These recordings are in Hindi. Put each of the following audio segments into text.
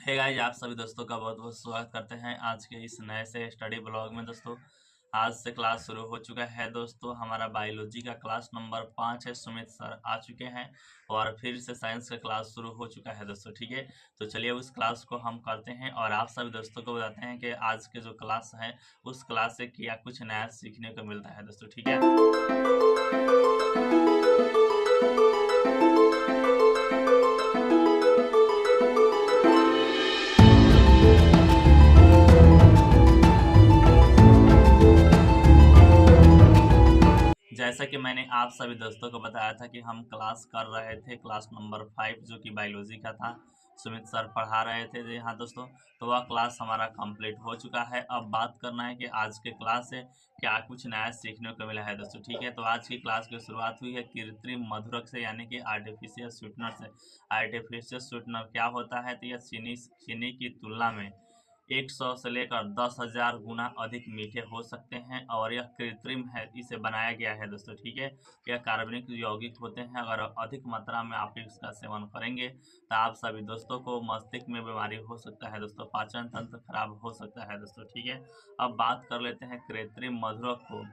हे गाइस, आप सभी दोस्तों का बहुत बहुत स्वागत करते हैं आज के इस नए से स्टडी ब्लॉग में। दोस्तों आज से क्लास शुरू हो चुका है। दोस्तों हमारा बायोलॉजी का क्लास नंबर 5 है। सुमित सर आ चुके हैं और फिर से साइंस का क्लास शुरू हो चुका है दोस्तों। ठीक है, तो चलिए उस क्लास को हम करते हैं और आप सभी दोस्तों को बताते हैं कि आज के जो क्लास है उस क्लास से क्या कुछ नया सीखने को मिलता है दोस्तों। ठीक है, जैसा कि मैंने आप सभी दोस्तों को बताया था कि हम क्लास कर रहे थे क्लास नंबर 5 जो कि बायोलॉजी का था। सुमित सर पढ़ा रहे थे जी हाँ दोस्तों, तो वह क्लास हमारा कंप्लीट हो चुका है। अब बात करना है कि आज के क्लास से क्या कुछ नया सीखने को मिला है दोस्तों। ठीक है, तो आज की क्लास की शुरुआत हुई है कृत्रिम मधुरक से, यानी कि आर्टिफिशियल स्वीटनर से। आर्टिफिशियल स्वीटनर क्या होता है? तो यह चीनी की तुलना में 100 से लेकर 10,000 गुना अधिक मीठे हो सकते हैं और यह कृत्रिम है, इसे बनाया गया है दोस्तों। ठीक है, यह कार्बनिक यौगिक होते हैं। अगर अधिक मात्रा में आप इसका सेवन करेंगे तो आप सभी दोस्तों को मस्तिष्क में बीमारी हो सकता है दोस्तों, पाचन तंत्र खराब हो सकता है दोस्तों। ठीक है, अब बात कर लेते हैं कृत्रिम मधुरक को।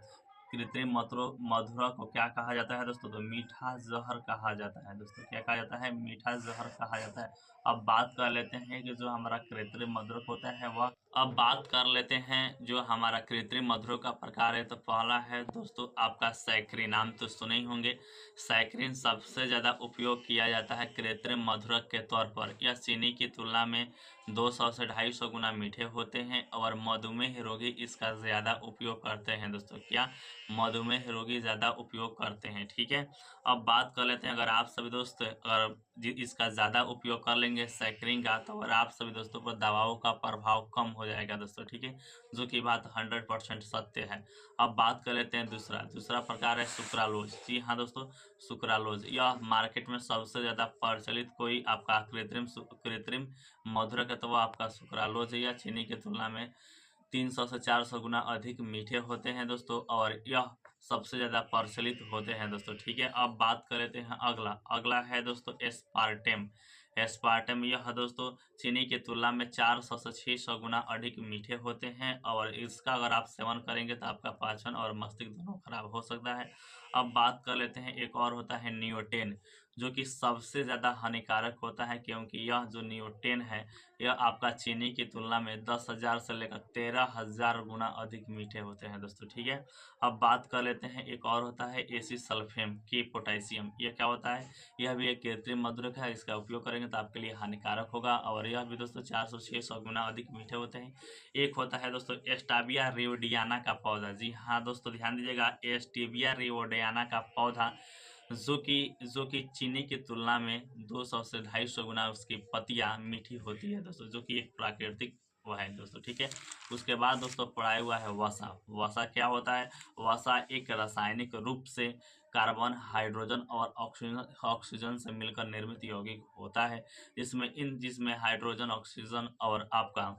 कृत्रिम मधुरक को क्या कहा जाता है दोस्तों? तो मीठा जहर कहा जाता है दोस्तों। क्या कहा जाता है? मीठा जहर कहा जाता है। अब बात कर लेते हैं कि जो हमारा कृत्रिम मधुरक होता है वह अब बात कर लेते हैं जो हमारा कृत्रिम मधुरक का प्रकार है। तो पहला है दोस्तों आपका सैकरीन, नाम तो सुने ही होंगे। सैकरीन सबसे ज़्यादा उपयोग किया जाता है कृत्रिम मधुरक के तौर पर। यह चीनी की तुलना में 200 से 250 गुना मीठे होते हैं और मधुमेह रोगी इसका ज़्यादा उपयोग करते हैं दोस्तों। क्या? मधुमेह रोगी ज़्यादा उपयोग करते हैं। ठीक है, अब बात कर लेते हैं, अगर आप सभी दोस्त अगर इसका ज़्यादा उपयोग कर लेंगे सैकरीन का, तो अगर आप सभी दोस्तों पर दवाओं का प्रभाव कम हो जाएगा दोस्तों। ठीक है, जो कि बात 100% सत्य है। अब बात कर लेते हैं दूसरा प्रकार है सुक्रालोज। जी हाँ दोस्तों, सुक्रालोज यह मार्केट में सबसे ज़्यादा प्रचलित कोई आपका कृत्रिम मधुरक है, तो वह आपका सुक्रालोज है। यह चीनी की तुलना में 300 से 400 गुना अधिक मीठे होते हैं दोस्तों और यह सबसे ज़्यादा प्रचलित होते हैं दोस्तों। ठीक है, अब बात कर लेते हैं अगला है दोस्तों एस्पार्टेम। एस्पार्टेम यह दोस्तों चीनी की तुलना में 400 से 600 गुना अधिक मीठे होते हैं और इसका अगर आप सेवन करेंगे तो आपका पाचन और मस्तिष्क दोनों खराब हो सकता है। अब बात कर लेते हैं, एक और होता है नियोटेन, जो कि सबसे ज़्यादा हानिकारक होता है, क्योंकि यह जो नियोटेन है यह आपका चीनी की तुलना में 10,000 से लेकर 13,000 गुना अधिक मीठे होते हैं दोस्तों। ठीक है, अब बात कर लेते हैं, एक और होता है एसिसल्फेम की पोटेशियम। यह क्या होता है? यह भी एक कृत्रिम मधुरक है। इसका उपयोग करेंगे तो आपके लिए हानिकारक होगा और यह भी दोस्तों 400-600 गुना अधिक मीठे होते हैं। एक होता है दोस्तों एस्टाबिया रियोडियाना का पौधा। जी हाँ दोस्तों, ध्यान दीजिएगा, एस्टेबिया रियोडियाना का पौधा जो कि चीनी की तुलना में 200 से 250 गुना उसकी पत्तियां मीठी होती है दोस्तों, जो कि एक प्राकृतिक वो है दोस्तों। ठीक है, उसके बाद दोस्तों पढ़ाया हुआ है वसा। वसा क्या होता है? वसा एक रासायनिक रूप से कार्बन, हाइड्रोजन और ऑक्सीजन से मिलकर निर्मित यौगिक होता है, जिसमें हाइड्रोजन, ऑक्सीजन और आपका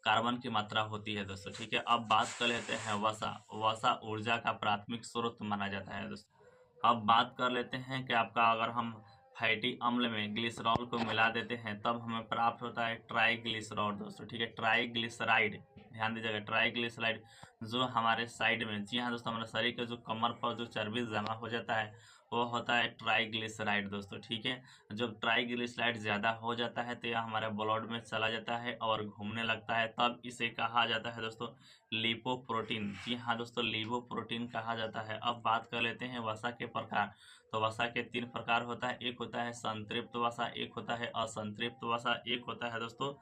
कार्बन की मात्रा होती है दोस्तों। ठीक है, अब बात कर लेते हैं वसा। वसा ऊर्जा का प्राथमिक स्रोत माना जाता है दोस्तों। अब बात कर लेते हैं कि आपका अगर हम फैटी अम्ल में ग्लिसरॉल को मिला देते हैं तब हमें प्राप्त होता है ट्राइग्लिसरॉल दोस्तों। ठीक है, ट्राइग्लिसराइड, ध्यान दीजिएगा, ट्राइग्लिसराइड जो हमारे साइड में, जी हाँ दोस्तों, हमारे शरीर के जो कमर पर जो चर्बी जमा हो जाता है वो होता है ट्राइग्लिसराइड दोस्तों। ठीक है, जब ट्राइग्लिसराइड ज़्यादा हो जाता है तो यह हमारे ब्लड में चला जाता है और घूमने लगता है, तब इसे कहा जाता है दोस्तों लिपोप्रोटीन। जी हाँ दोस्तों, लिपोप्रोटीन कहा जाता है। अब बात कर लेते हैं वसा के प्रकार। तो वसा के 3 प्रकार होता है, एक होता है संतृप्त वसा, एक होता है असंतृप्त वसा, एक होता है दोस्तों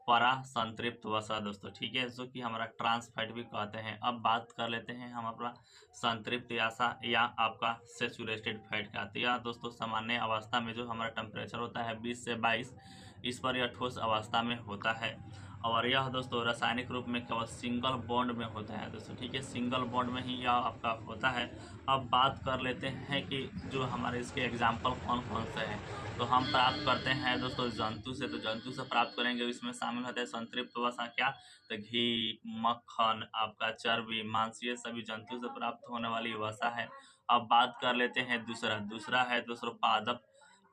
परा संतृप्त वसा दोस्तों। ठीक है, जो कि हमारा ट्रांस फैट भी कहते हैं। अब बात कर लेते हैं हम अपना संतृप्त वसा या आपका सेचुरेटेड फैट का। तो यह दोस्तों सामान्य अवस्था में जो हमारा टेम्परेचर होता है 20 से 22, इस पर यह ठोस अवस्था में होता है और यह दोस्तों रासायनिक रूप में केवल सिंगल बॉन्ड में होता है दोस्तों। ठीक है, सिंगल बॉन्ड में ही यह आपका होता है। अब बात कर लेते हैं कि जो हमारे इसके एग्जाम्पल कौन कौन से हैं। तो हम प्राप्त करते हैं दोस्तों जंतु से, तो जंतु से प्राप्त करेंगे, इसमें शामिल होता है संतृप्त वसा। क्या? तो घी, मक्खन, आपका चर्बी, मांस, ये सभी जंतु से प्राप्त होने वाली वसा है। अब बात कर लेते हैं दूसरा है दोस्तों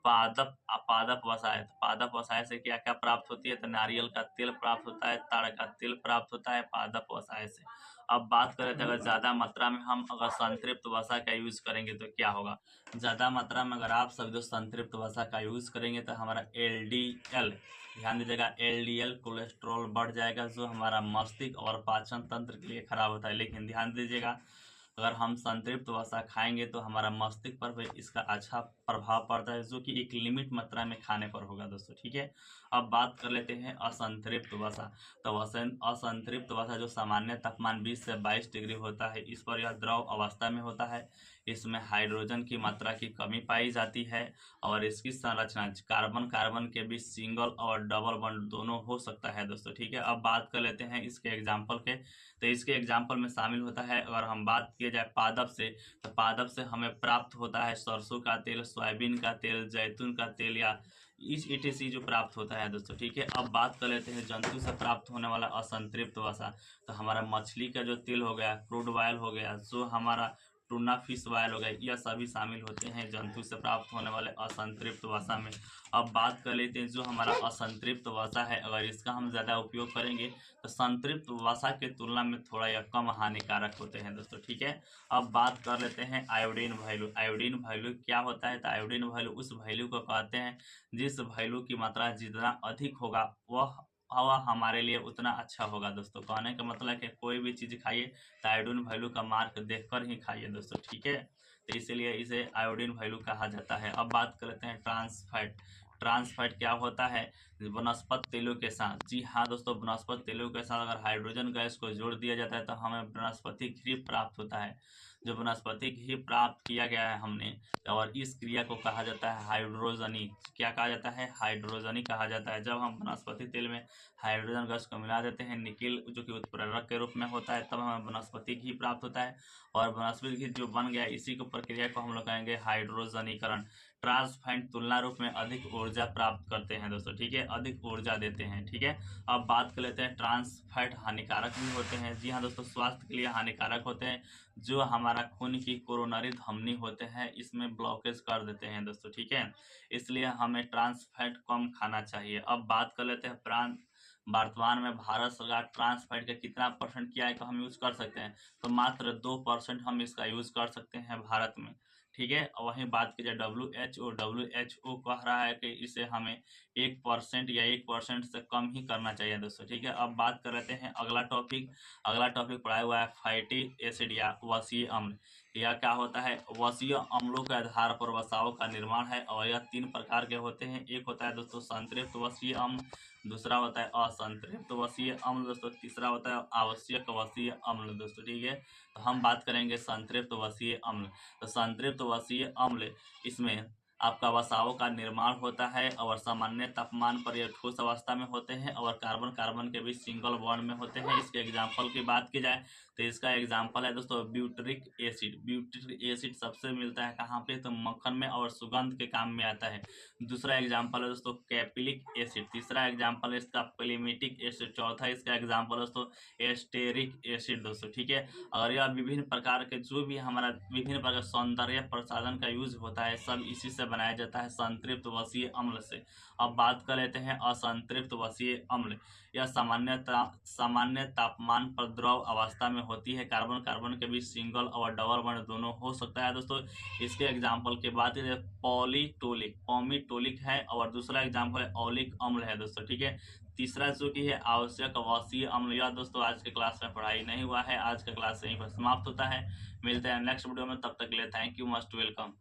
पादप पादप वसा है। तो पादप वसा से क्या क्या प्राप्त होती है? तो नारियल का तेल प्राप्त होता है, ताड़ का तेल प्राप्त होता है पादप वसा से। अब बात करें तो अगर ज़्यादा मात्रा में हम अगर संतृप्त वसा का यूज़ करेंगे तो क्या होगा? ज़्यादा मात्रा में अगर आप सब जो संतृप्त वसा का यूज़ करेंगे तो हमारा एलडीएल, ध्यान दीजिएगा, एलडीएल कोलेस्ट्रॉल बढ़ जाएगा, जो हमारा मस्तिष्क और पाचन तंत्र के लिए खराब होता है। लेकिन ध्यान दीजिएगा, अगर हम संतृप्त वसा खाएंगे तो हमारा मस्तिष्क पर भी इसका अच्छा प्रभाव पड़ता है, जो कि एक लिमिट मात्रा में खाने पर होगा दोस्तों, ठीक है। अब बात कर लेते हैं असंतृप्त वसा। तो असंतृप्त वसा जो सामान्य तापमान 20 से 22 डिग्री होता है, इस पर यह द्रव अवस्था में होता है। इसमें हाइड्रोजन की मात्रा की कमी पाई जाती है और इसकी संरचना कार्बन कार्बन के बीच सिंगल और डबल बॉन्ड दोनों हो सकता है दोस्तों, ठीक है। अब बात कर लेते हैं इसके एग्जाम्पल के। तो इसके एग्जाम्पल में शामिल होता है, अगर हम बात किया जाए पादप से, तो पादप से हमें प्राप्त होता है सरसों का तेल, सोयाबीन का तेल, जैतून का तेल या इस ETC जो प्राप्त होता है दोस्तों, ठीक है। अब बात कर लेते हैं जंतु से प्राप्त होने वाला असंतृप्त वसा। तो हमारा मछली का जो तेल हो गया, क्रूड ऑयल हो गया, जो हमारा टूना फिश ऑयल हो गया, यह सभी शामिल होते हैं जंतु से प्राप्त होने वाले असंतृप्त वसा में। अब बात कर लेते हैं जो हमारा असंतृप्त वसा है, अगर इसका हम ज़्यादा उपयोग करेंगे तो संतृप्त वसा की तुलना में थोड़ा या कम हानिकारक होते हैं दोस्तों, ठीक है। अब बात कर लेते हैं आयोडीन वैल्यू। आयोडीन वैल्यू क्या होता है? तो आयोडीन वैल्यू उस वैल्यू को कहते हैं जिस वैल्यू की मात्रा जितना अधिक होगा वह हवा हमारे लिए उतना अच्छा होगा दोस्तों। कहने का मतलब है कि कोई भी चीज़ खाइए तो आयोडीन वैल्यू का मार्क देखकर ही खाइए दोस्तों, ठीक है। तो इसीलिए इसे आयोडीन वैल्यू कहा जाता है। अब बात कर लेते हैं ट्रांस फैट। ट्रांस फैट क्या होता है? वनस्पति तेलों के साथ, जी हाँ दोस्तों, वनस्पति तेलों के साथ अगर हाइड्रोजन गैस को जोड़ दिया जाता है तो हमें वनस्पति घी प्राप्त होता है। जो वनस्पति घी प्राप्त किया गया है हमने, और इस क्रिया को कहा जाता है हाइड्रोजनी। क्या कहा जाता है? हाइड्रोजनी कहा जाता है। जब हम वनस्पति तेल में हाइड्रोजन गैस को मिला देते हैं, निकेल जो कि उत्प्रेरक के रूप में होता है, तब हमें वनस्पति घी प्राप्त होता है। और वनस्पति घी जो बन गया, इसी को प्रक्रिया को हम लोग कहेंगे हाइड्रोजनीकरण। ट्रांस फैट तुलना रूप में अधिक ऊर्जा प्राप्त करते हैं दोस्तों, ठीक है, अधिक ऊर्जा देते हैं, ठीक है। अब बात कर लेते हैं ट्रांस फैट हानिकारक भी होते हैं। जी हाँ दोस्तों, स्वास्थ्य के लिए हानिकारक होते हैं। जो हमारा खून की कोरोनरी धमनी होते हैं, इसमें ब्लॉकेज कर देते हैं दोस्तों, ठीक है। इसलिए हमें ट्रांस फैट कम खाना चाहिए। अब बात कर लेते हैं वर्तमान में भारत सरकार ट्रांस फैट का कितना परसेंट किया है तो हम यूज़ कर सकते हैं? तो मात्र 2% हम इसका यूज़ कर सकते हैं भारत में, ठीक है। और वहीं बात की जाए WHO कह रहा है कि इसे हमें 1% या 1% से कम ही करना चाहिए दोस्तों, ठीक है। अब बात कर लेते हैं अगला टॉपिक। अगला टॉपिक पढ़ाया हुआ है फैटी एसिड या वसीय अम्ल। यह क्या होता है? वसीय अम्लों के आधार पर वसाओं का निर्माण है और यह 3 प्रकार के होते हैं। एक होता है दोस्तों संतृप्त वसीय अम्ल, दूसरा होता है असंतृप्त वसीय अम्ल दोस्तों, तीसरा होता है आवश्यक वसीय अम्ल दोस्तों, ठीक है। तो हम बात करेंगे संतृप्त वसीय अम्ल। तो संतृप्त वसीय अम्ल, इसमें आपका वसाओं का निर्माण होता है और सामान्य तापमान पर यह ठोस अवस्था में होते हैं और कार्बन कार्बन के बीच सिंगल बॉन्ड में होते हैं। इसके एग्जाम्पल की बात की जाए तो इसका एग्जाम्पल है दोस्तों ब्यूटरिक एसिड। ब्यूटरिक एसिड सबसे मिलता है कहाँ पे? तो मक्खन में और सुगंध के काम में आता है। दूसरा एग्जाम्पल है दोस्तों कैपिलिक एसिड। तीसरा एग्जाम्पल है इसका पेलिमेटिक एसिड। चौथा इसका एग्जाम्पल है दोस्तों एस्टेरिक एसिड दोस्तों, ठीक है। और यह विभिन्न प्रकार के जो भी हमारा विभिन्न प्रकार सौंदर्य प्रसाधन का यूज होता है, सब इसी से बनाया जाता है, संतृप्त वसीय अम्ल से। अब बात कर लेते हैं असंतृप्त वसीय अम्ल। यह सामान्य तापमान पर द्रव अवस्था में होती है। कार्बन कार्बन के बीच सिंगल और डबल बॉन्ड दोनों हो सकता है दोस्तों। इसके एग्जाम्पल की बात करें पॉमीटोलिक है और दूसरा एग्जाम्पल है ओलिक अम्ल है दोस्तों, ठीक है। तीसरा जो कि है आवश्यक वसीय अम्ल। यह दोस्तों आज के क्लास में पढ़ाई नहीं हुआ है। आज का क्लास यहीं पर समाप्त होता है। मिलते हैं नेक्स्ट वीडियो में, तब तक के लिए थैंक यू, मस्ट वेलकम।